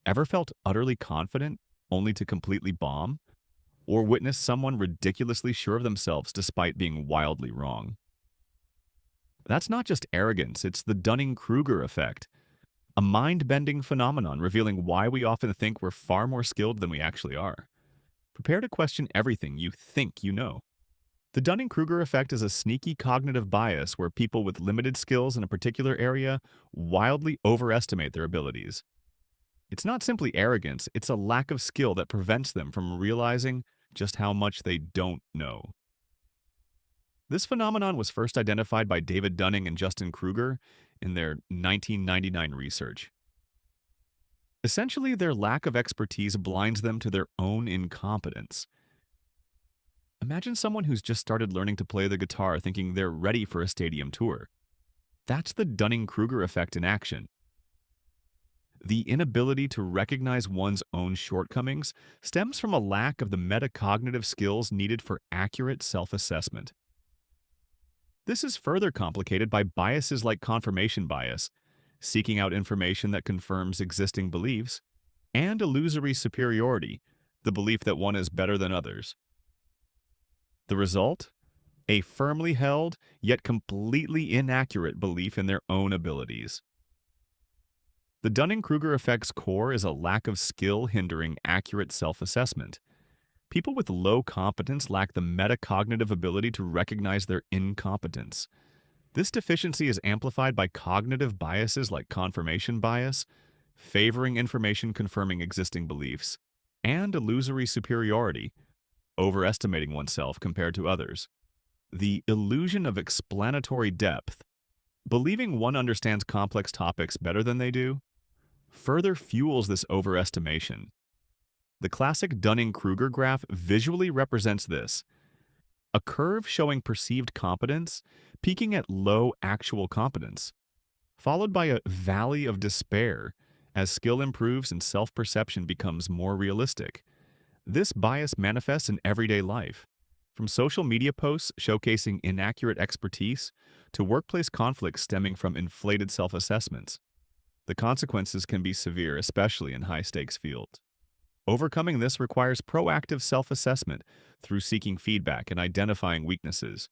Ever felt utterly confident only to completely bomb? Or witness someone ridiculously sure of themselves despite being wildly wrong? That's not just arrogance, it's the Dunning-Kruger effect, a mind-bending phenomenon revealing why we often think we're far more skilled than we actually are. Prepare to question everything you think you know. The Dunning-Kruger effect is a sneaky cognitive bias where people with limited skills in a particular area wildly overestimate their abilities. It's not simply arrogance, it's a lack of skill that prevents them from realizing just how much they don't know. This phenomenon was first identified by David Dunning and Justin Kruger in their 1999 research. Essentially, their lack of expertise blinds them to their own incompetence. Imagine someone who's just started learning to play the guitar thinking they're ready for a stadium tour. That's the Dunning-Kruger effect in action. The inability to recognize one's own shortcomings stems from a lack of the metacognitive skills needed for accurate self-assessment. This is further complicated by biases like confirmation bias, seeking out information that confirms existing beliefs, and illusory superiority, the belief that one is better than others. The result? A firmly held, yet completely inaccurate belief in their own abilities. The Dunning-Kruger effect's core is a lack of skill hindering accurate self-assessment. People with low competence lack the metacognitive ability to recognize their incompetence. This deficiency is amplified by cognitive biases like confirmation bias, favoring information confirming existing beliefs, and illusory superiority, overestimating oneself compared to others. The illusion of explanatory depth, believing one understands complex topics better than they do, further fuels this overestimation. The classic Dunning-Kruger graph visually represents this: a curve showing perceived competence peaking at low actual competence, followed by a valley of despair as skill improves and self-perception becomes more realistic. This bias manifests in everyday life, from social media posts showcasing inaccurate expertise to workplace conflicts stemming from inflated self-assessments. The consequences can be severe, especially in high-stakes fields. Overcoming this requires proactive self-assessment through seeking feedback and identifying weaknesses.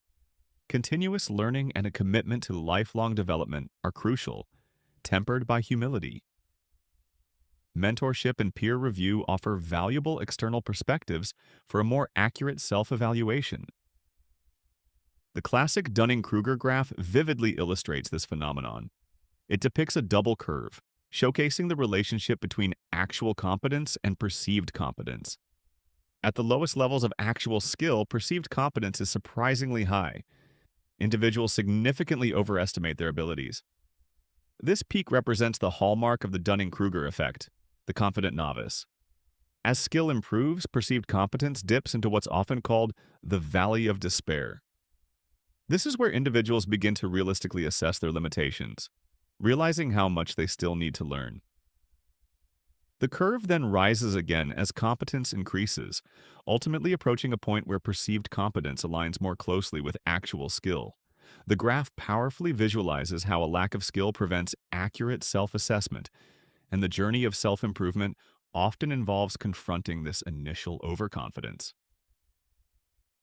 Continuous learning and a commitment to lifelong development are crucial, tempered by humility. Mentorship and peer review offer valuable external perspectives for a more accurate self-evaluation. The classic Dunning-Kruger graph vividly illustrates this phenomenon. It depicts a double curve, showcasing the relationship between actual competence and perceived competence. At the lowest levels of actual skill, perceived competence is surprisingly high. Individuals significantly overestimate their abilities. This peak represents the hallmark of the Dunning-Kruger effect, the confident novice. As skill improves, perceived competence dips into what's often called the valley of despair. This is where individuals begin to realistically assess their limitations, realizing how much they still need to learn. The curve then rises again as competence increases, ultimately approaching a point where perceived competence aligns more closely with actual skill. The graph powerfully visualizes how a lack of skill prevents accurate self-assessment, and the journey of self-improvement often involves confronting this initial overconfidence.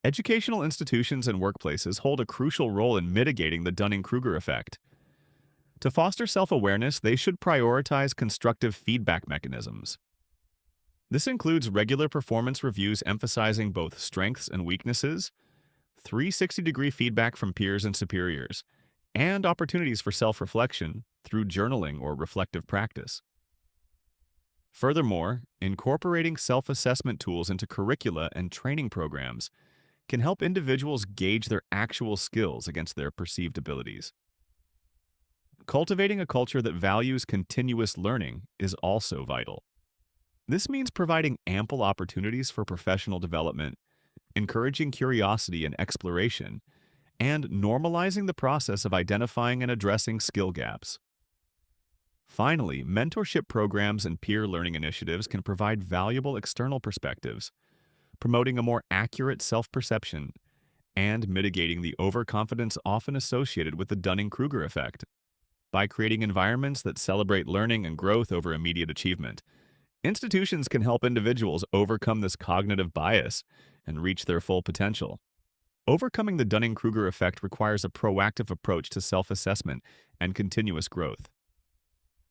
Educational institutions and workplaces hold a crucial role in mitigating the Dunning-Kruger effect. To foster self-awareness, they should prioritize constructive feedback mechanisms. This includes regular performance reviews emphasizing both strengths and weaknesses, 360-degree feedback from peers and superiors, and opportunities for self-reflection through journaling or reflective practice. Furthermore, incorporating self-assessment tools into curricula and training programs can help individuals gauge their actual skills against their perceived abilities. Cultivating a culture that values continuous learning is also vital. This means providing ample opportunities for professional development, encouraging curiosity and exploration, and normalizing the process of identifying and addressing skill gaps. Finally, mentorship programs and peer learning initiatives can provide valuable external perspectives, promoting a more accurate self-perception and mitigating the overconfidence often associated with the Dunning-Kruger effect. By creating environments that celebrate learning and growth over immediate achievement, Institutions can help individuals overcome this cognitive bias and reach their full potential. Overcoming the Dunning-Kruger effect requires a proactive approach to self-assessment and continuous growth.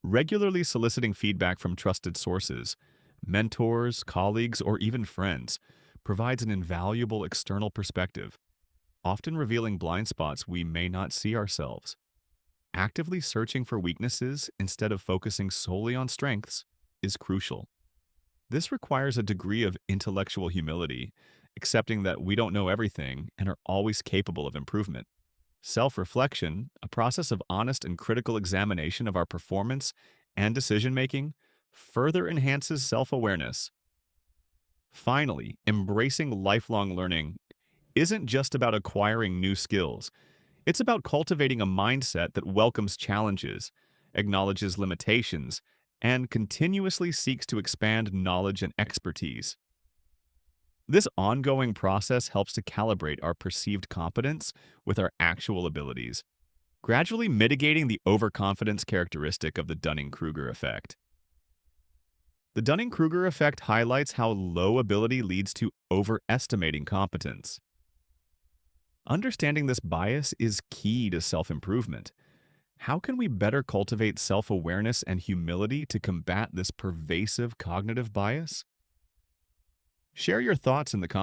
Regularly soliciting feedback from trusted sources, mentors, colleagues, or even friends, provides an invaluable external perspective, often revealing blind spots we may not see ourselves. Actively searching for weaknesses instead of focusing solely on strengths is crucial. This requires a degree of intellectual humility, accepting that we don't know everything and are always capable of improvement. Self-reflection, a process of honest and critical examination of our performance and decision-making, further enhances self-awareness. Finally, embracing lifelong learning isn't just about acquiring new skills. It's about cultivating a mindset that welcomes challenges, acknowledges limitations, and continuously seeks to expand knowledge and expertise. This ongoing process helps to calibrate our perceived competence with our actual abilities, gradually mitigating the overconfidence characteristic of the Dunning-Kruger effect. The Dunning-Kruger effect highlights how low ability leads to overestimating competence. Understanding this bias is key to self-improvement. How can we better cultivate self-awareness and humility to combat this pervasive cognitive bias? Share your thoughts in the comments.